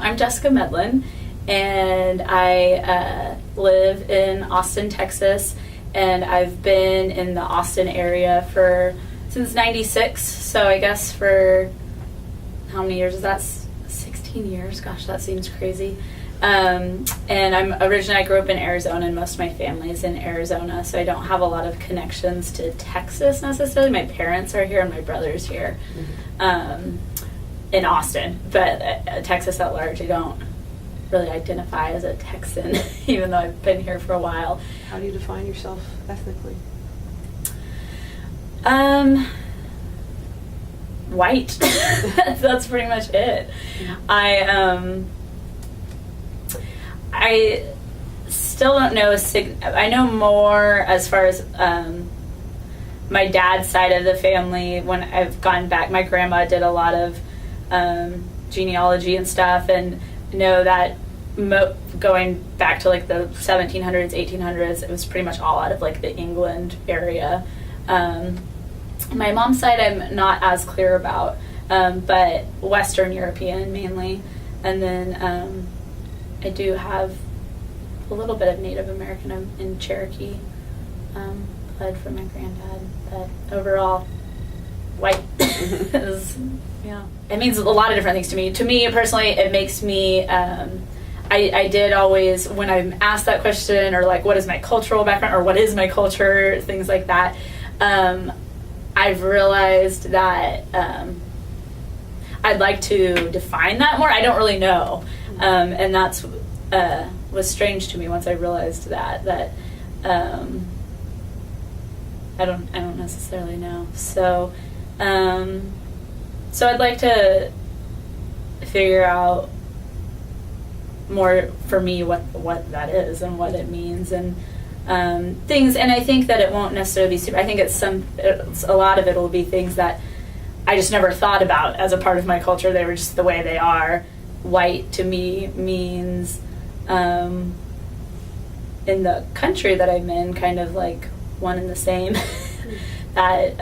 I'm Jessica Medlin, and I live in Austin, Texas, and I've been in the Austin area since '96, so I guess for how many years is that? 16 years? Gosh, that seems crazy. And I grew up in Arizona, and most of my family is in Arizona, so I don't have a lot of connections to Texas necessarily. My parents are here, and my brother's here. In Austin, but Texas at large, I don't really identify as a Texan, even though I've been here for a while. How do you define yourself ethnically? White. That's pretty much it. I still don't know. I know more as far as my dad's side of the family. When I've gone back, my grandma did a lot of genealogy and stuff, and know that going back to like the 1700s, 1800s, it was pretty much all out of like the England area. My mom's side I'm not as clear about, but Western European mainly, and then I do have a little bit of Native American and Cherokee blood from my granddad, but overall white. Yeah, it means a lot of different things to me. To me personally, it makes me, I did always, when I'm asked that question, or like, what is my cultural background, or what is my culture, things like that, I've realized that I'd like to define that more. I don't really know, and that's was strange to me once I realized that I don't necessarily know. So I'd like to figure out more for me what that is and what it means and things. And I think that it won't necessarily be super. I think a lot of it will be things that I just never thought about as a part of my culture. They were just the way they are. White to me means in the country that I'm in, kind of like one and the same. That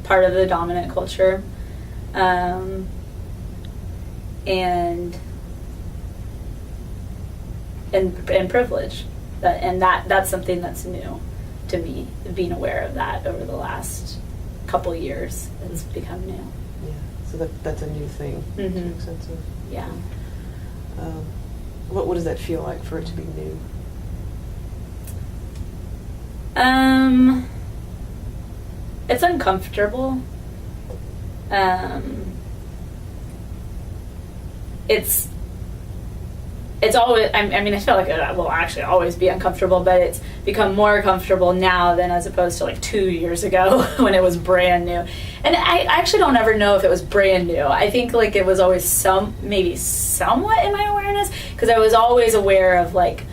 part of the dominant culture. And privilege, that's something that's new to me. Being aware of that over the last couple years, it's become new. Yeah, so that's a new thing to make sense of. Yeah. What does that feel like for it to be new? It's uncomfortable. It's always, I feel like it will actually always be uncomfortable, but it's become more comfortable now than as opposed to like 2 years ago when it was brand new. And I actually don't ever know if it was brand new. I think like it was always maybe somewhat in my awareness, because I was always aware of like,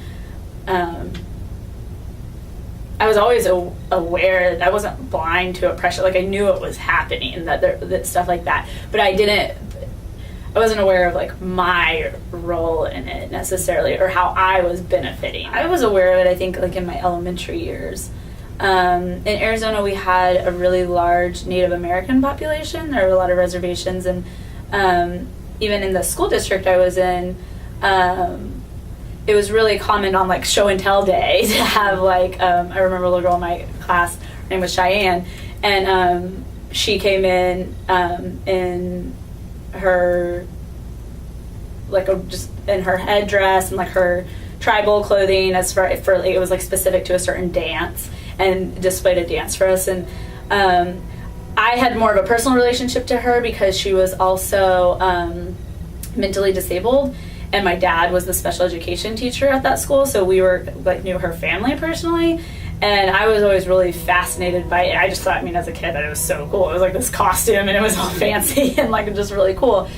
I was always aware that I wasn't blind to oppression. Like I knew it was happening, that stuff like that, but I wasn't aware of like my role in it necessarily, or how I was benefiting. I was aware of it, I think, like in my elementary years. In Arizona, we had a really large Native American population. There were a lot of reservations, and even in the school district I was in, it was really common on like show and tell day to have like, I remember a little girl in my class, her name was Cheyenne, and she came in her just in her headdress and like her tribal clothing for it was like specific to a certain dance, and displayed a dance for us. And I had more of a personal relationship to her because she was also mentally disabled, and my dad was the special education teacher at that school, so we knew her family personally. And I was always really fascinated by it. I just thought, as a kid, that it was so cool. It was like this costume, and it was all fancy and like just really cool.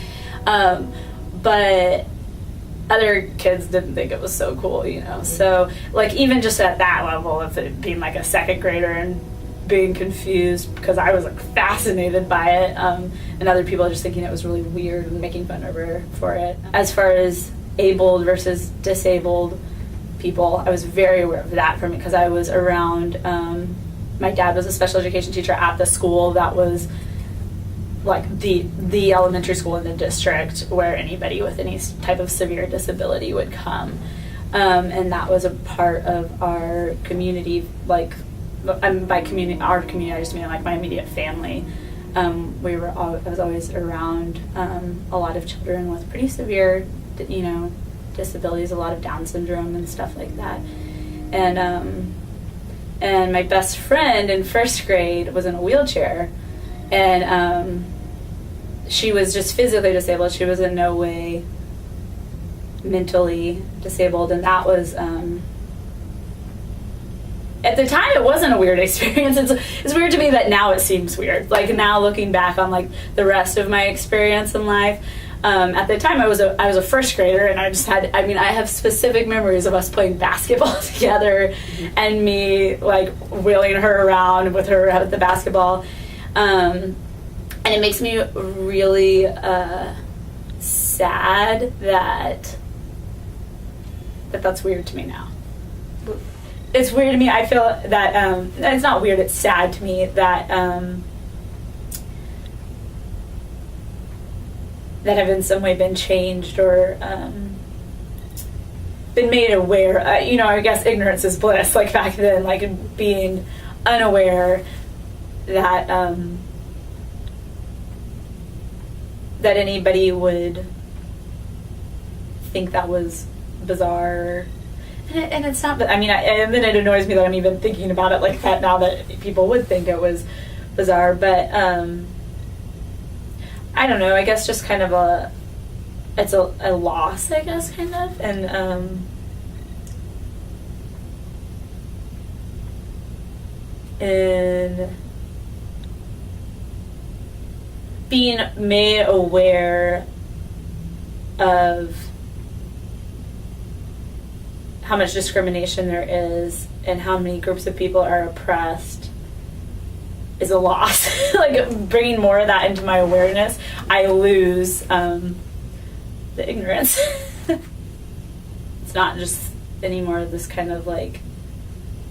But other kids didn't think it was so cool, So like even just at that level of it being like a second grader and being confused because I was like fascinated by it, and other people just thinking it was really weird and making fun of her for it. As far as abled versus disabled people, I was very aware of that for me because I was around, my dad was a special education teacher at the school that was like the elementary school in the district where anybody with any type of severe disability would come. And that was a part of our community, like, by community, our community, I just mean like my immediate family. I was always around a lot of children with pretty severe, disabilities, a lot of Down syndrome and stuff like that. And my best friend in first grade was in a wheelchair, and she was just physically disabled. She was in no way mentally disabled, and that was at the time it wasn't a weird experience. It's weird to me that now it seems weird, like now looking back on like the rest of my experience in life. At the time I was a first grader, and I have specific memories of us playing basketball together, and me like wheeling her around with her at the basketball, and it makes me really sad that's weird to me now. It's weird to me. I feel that it's not weird. It's sad to me that that have in some way been changed or been made aware. I guess ignorance is bliss. Like back then, like being unaware that that anybody would think that was bizarre. And it's not, and then it annoys me that I'm even thinking about it like that now, that people would think it was bizarre. But I don't know, I guess just kind of it's a loss, I guess, kind of. And being made aware of how much discrimination there is and how many groups of people are oppressed is a loss. Like bringing more of that into my awareness, I lose the ignorance. It's not just anymore this kind of like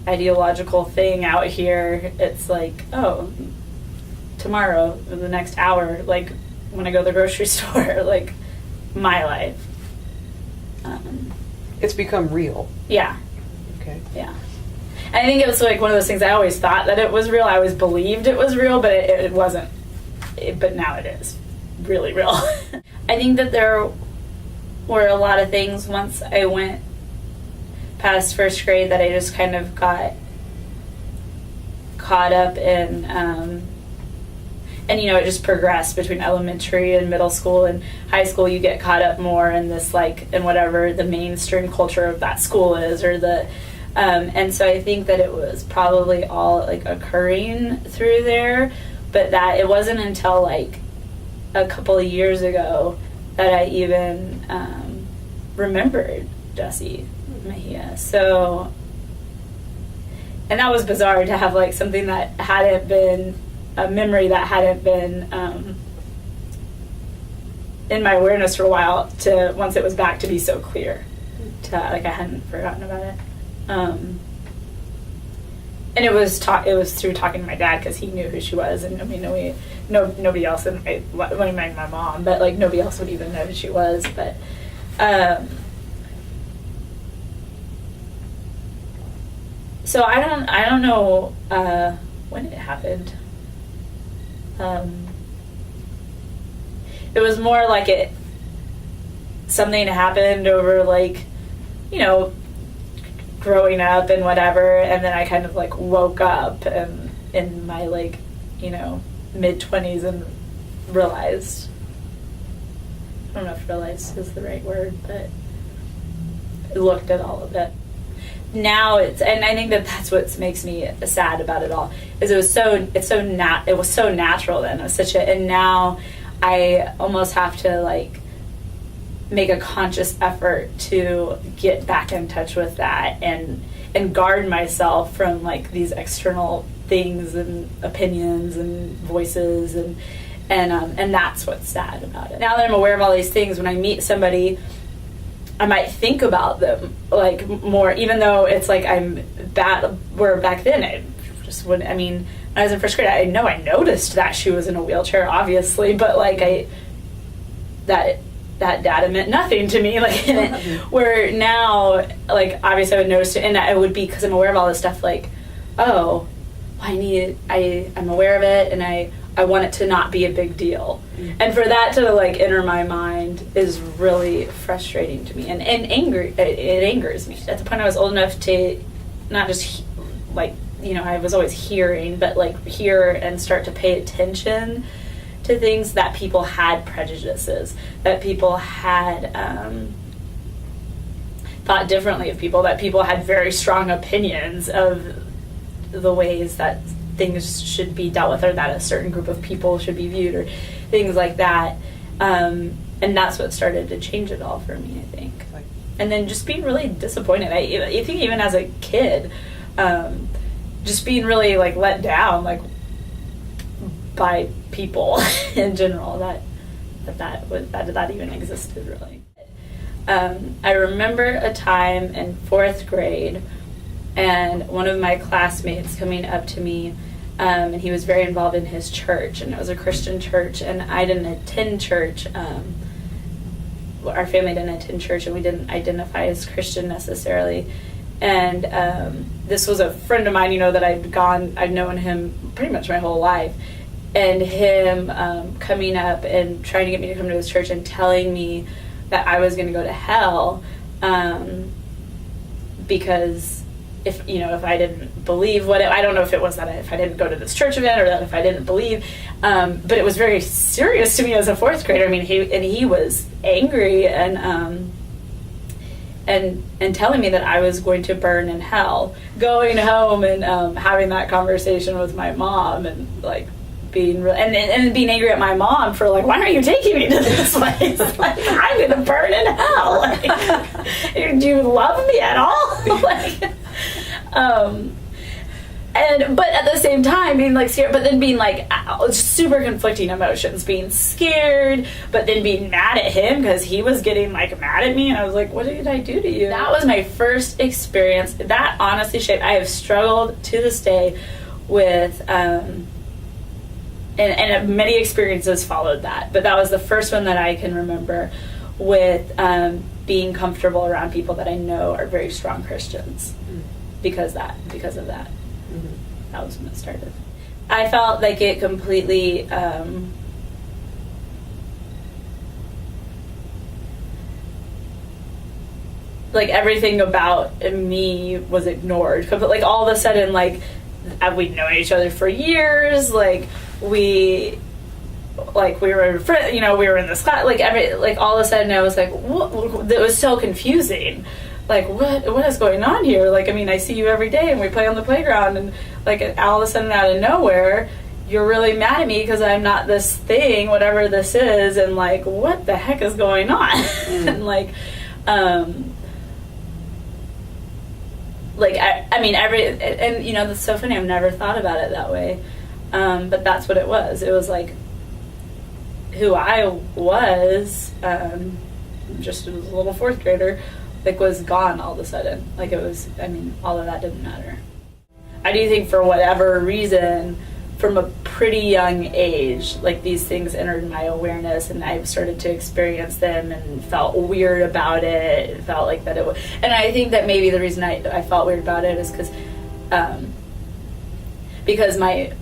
ideological thing out here. It's like, oh, tomorrow, in the next hour, like when I go to the grocery store, like my life. It's become real. Yeah. Okay. Yeah. And I think it was like one of those things I always thought that it was real. I always believed it was real, but it wasn't. But now it is really real. I think that there were a lot of things once I went past first grade that I just kind of got caught up in. And it just progressed between elementary and middle school and high school. You get caught up more in this, like, in whatever the mainstream culture of that school is, or and so I think that it was probably all like occurring through there, but that it wasn't until like a couple of years ago that I even remembered Jesse Mejia. So, and that was bizarre to have like something that hadn't been a memory that hadn't been in my awareness for a while, to once it was back to be so clear, to like I hadn't forgotten about it. And it was through talking to my dad, because he knew who she was, and nobody else in my mom, but like nobody else would even know who she was. But so I don't know when it happened. It was more like something happened over like, growing up and whatever, and then I kind of like woke up in my like, mid-20s and realized, I don't know if realized is the right word, but looked at all of it. Now and I think that that's what makes me sad about it all, is it was so natural then. It was and now I almost have to like make a conscious effort to get back in touch with that and guard myself from like these external things and opinions and voices, and that's what's sad about it. Now that I'm aware of all these things, when I meet somebody, I might think about them like more, even though it's like I'm bad. Where back then it just wouldn't. I was in first grade, I know I noticed that she was in a wheelchair, obviously, but like that data meant nothing to me. Like, where now, like, obviously I would notice it, and I would be, because I'm aware of all this stuff, like, oh, I'm aware of it, and I want it to not be a big deal. Mm-hmm. And for that to, like, enter my mind is really frustrating to me, and angry. It angers me. At the point I was old enough to not just, like, you know, I was always hearing, but, like, hear and start to pay attention to things, that people had prejudices, that people had thought differently of people, that people had very strong opinions of the ways that things should be dealt with, or that a certain group of people should be viewed, or things like that. And that's what started to change it all for me, I think. And then just being really disappointed. I think even as a kid, just being really, like, let down, like, by people in general, that even existed, really. I remember a time in 4th grade, and one of my classmates coming up to me, and he was very involved in his church, and it was a Christian church, and I didn't attend church. Our family didn't attend church, and we didn't identify as Christian necessarily. And this was a friend of mine, you know, that I'd known him pretty much my whole life. And him coming up and trying to get me to come to his church and telling me that I was going to go to hell, because if I didn't believe I don't know if it was that if I didn't go to this church event, or that if I didn't believe, but it was very serious to me as a 4th grader. I mean, he was angry and telling me that I was going to burn in hell. Going home and having that conversation with my mom, and, like, being and being angry at my mom for, like, why aren't you taking me to this place? Like, I'm gonna burn in hell. Like, do you love me at all? Like, but at the same time being, like, scared, but then being, like, super conflicting emotions, being scared, but then being mad at him because he was getting, like, mad at me, and I was like, what did I do to you? That was my first experience. That honestly shaped. I have struggled to this day with and many experiences followed that, but that was the first one that I can remember with being comfortable around people that I know are very strong Christians. Because of that. Mm-hmm. That was when it started. I felt like it completely like everything about me was ignored. Like, all of a sudden, like, we'd known each other for years, like we were friends, you know, we were in this class, like all of a sudden I was like, what? It was so confusing. Like, what is going on here? Like, I mean, I see you every day and we play on the playground, and, like, all of a sudden out of nowhere you're really mad at me because I'm not this thing, whatever this is, and, like, what the heck is going on? And, like, I mean, and, you know, that's so funny, I've never thought about it that way, but that's what it was. It was, like, who I was, just as a little 4th grader, like, was gone all of a sudden. Like, it was, I mean, all of that didn't matter. I do think, for whatever reason, from a pretty young age, like, these things entered my awareness, and I started to experience them and felt weird about it. It felt like that it was, and I think that maybe the reason I felt weird about it is because my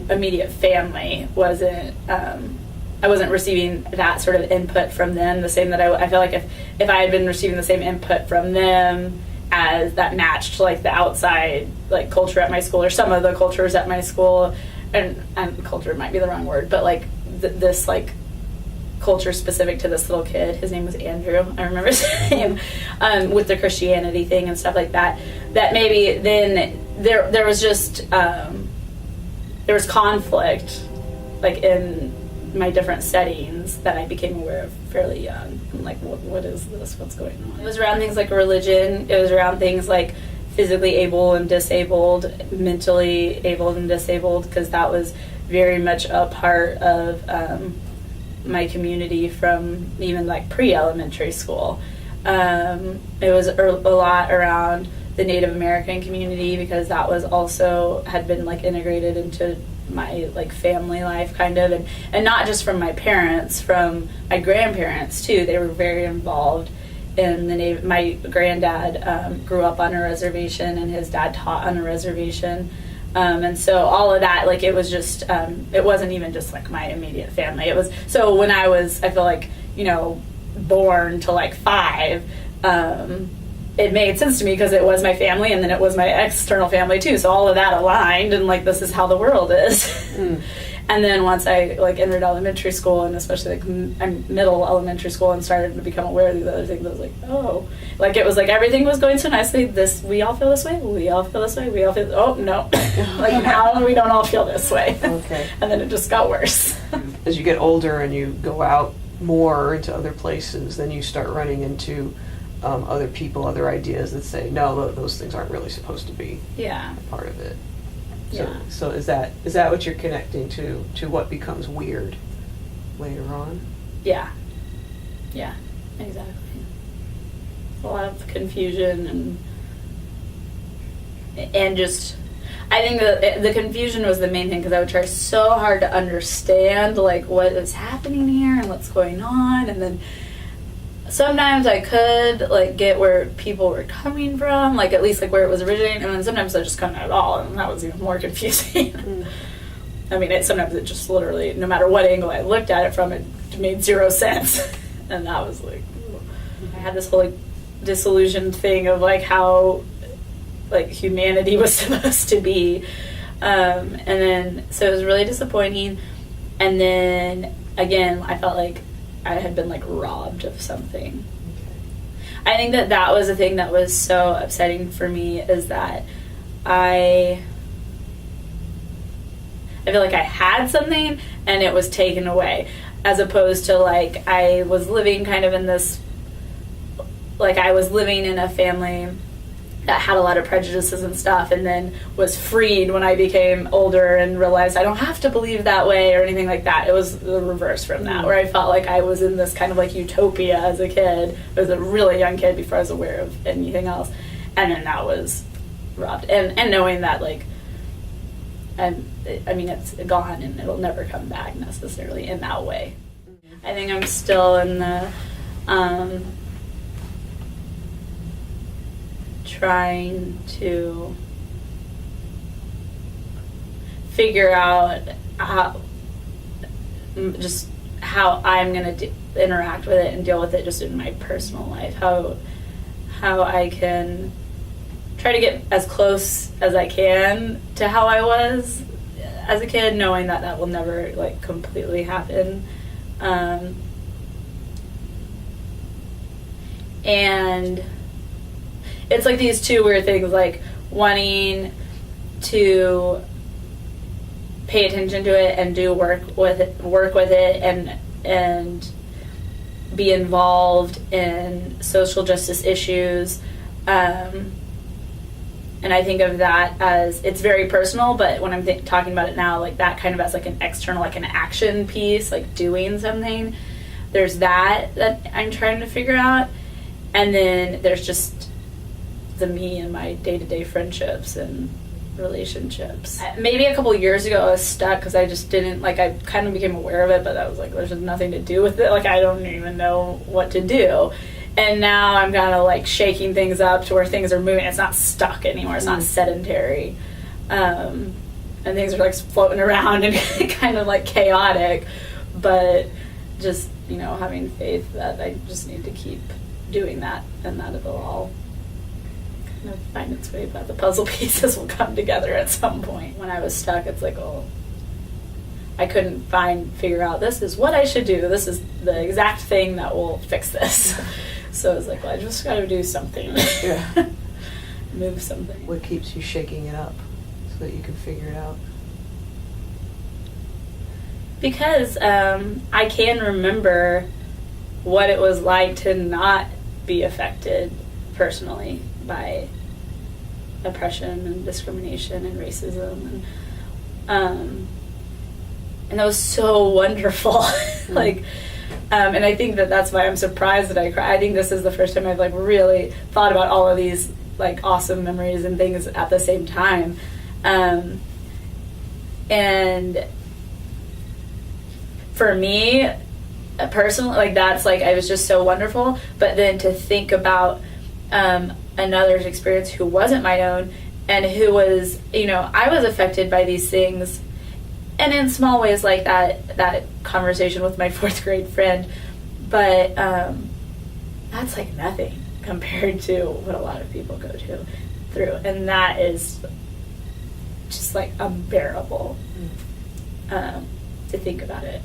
immediate family wasn't, I wasn't receiving that sort of input from them the same that I feel like if I had been receiving the same input from them as that matched, like, the outside, like, culture at my school, or some of the cultures at my school, and culture might be the wrong word, but, like, this, like, culture specific to this little kid, his name was Andrew, I remember his name, with the Christianity thing and stuff like that, that maybe then there was just there was conflict, like, in my different settings that I became aware of fairly young. I'm like, what is this? What's going on? It was around things like religion. It was around things like physically able and disabled, mentally able and disabled, because that was very much a part of my community from even, like, pre-elementary school. It was a lot around the Native American community, because that was also had been like integrated into my like family life kind of, and not just from my parents, from my grandparents too. They were very involved in the Native. My granddad grew up on a reservation, and his dad taught on a reservation, and so all of that, like, it was just it wasn't even just like my immediate family. It was, so when I feel like, you know, born to like 5, it made sense to me because it was my family, and then it was my external family too. So all of that aligned, and like, this is how the world is. And then once I like entered elementary school, and especially like middle elementary school, and started to become aware of these other things, I was like, oh, like, it was like everything was going so nicely. We all feel this way. We all feel this way. We all feel. Oh no, like, now we don't all feel this way. Okay. And then it just got worse. As you get older and you go out more into other places, then you start running into other people, other ideas that say, no, those things aren't really supposed to be Yeah. part of it. Yeah. So is that what you're connecting to what becomes weird later on? Yeah. Yeah. Exactly. A lot of confusion and just, I think the confusion was the main thing, because I would try so hard to understand like what is happening here and what's going on, and then sometimes I could like get where people were coming from, like at least like where it was originating, and then sometimes I just couldn't at all, and that was even more confusing. I mean, sometimes it just literally, no matter what angle I looked at it from, it made 0 sense. And that was like, I had this whole like disillusioned thing of like how like humanity was supposed to be, and then so it was really disappointing. And then again, I felt like I had been like robbed of something. Okay. I think that was the thing that was so upsetting for me, is that I feel like I had something and it was taken away, as opposed to like I was living kind of in this, like I was living in a family that had a lot of prejudices and stuff, and then was freed when I became older and realized I don't have to believe that way or anything like that. It was the reverse from that, where I felt like I was in this kind of like utopia as a kid. I was a really young kid before I was aware of anything else, and then that was robbed. And knowing that, like, and I mean, it's gone and it'll never come back necessarily in that way. I think I'm still in the trying to figure out how I'm going to interact with it and deal with it just in my personal life. How I can try to get as close as I can to how I was as a kid, knowing that will never like completely happen. And it's like these two weird things, like wanting to pay attention to it and do work with it and be involved in social justice issues. And I think of that as, it's very personal, but when I'm talking about it now, like that kind of as like an external, like an action piece, like doing something. There's that I'm trying to figure out. And then there's just the me and my day-to-day friendships and relationships. Maybe a couple years ago I was stuck because I just didn't, like, I kind of became aware of it, but I was like, there's just nothing to do with it. Like, I don't even know what to do. And now I'm kind of like shaking things up to where things are moving. It's not stuck anymore. It's not sedentary. And things are like floating around and kind of like chaotic. But just, you know, having faith that I just need to keep doing that, and that it'll all kind of find its way, but the puzzle pieces will come together at some point. When I was stuck, it's like, oh, I couldn't figure out, this is what I should do. This is the exact thing that will fix this. So I was like, well, I just got to do something. Yeah. Move something. What keeps you shaking it up so that you can figure it out? Because I can remember what it was like to not be affected personally by oppression and discrimination and racism, and that was so wonderful. Like, and I think that's why I'm surprised that I cry. I think this is the first time I've like really thought about all of these like awesome memories and things at the same time. And for me personally, like that's like, it was just so wonderful. But then to think about another's experience who wasn't my own, and who was, you know, I was affected by these things, and in small ways, like that conversation with my 4th grade friend, but that's like nothing compared to what a lot of people go through, and that is just like unbearable to think about it,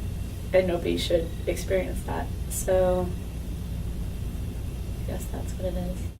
and nobody should experience that. So I guess that's what it is.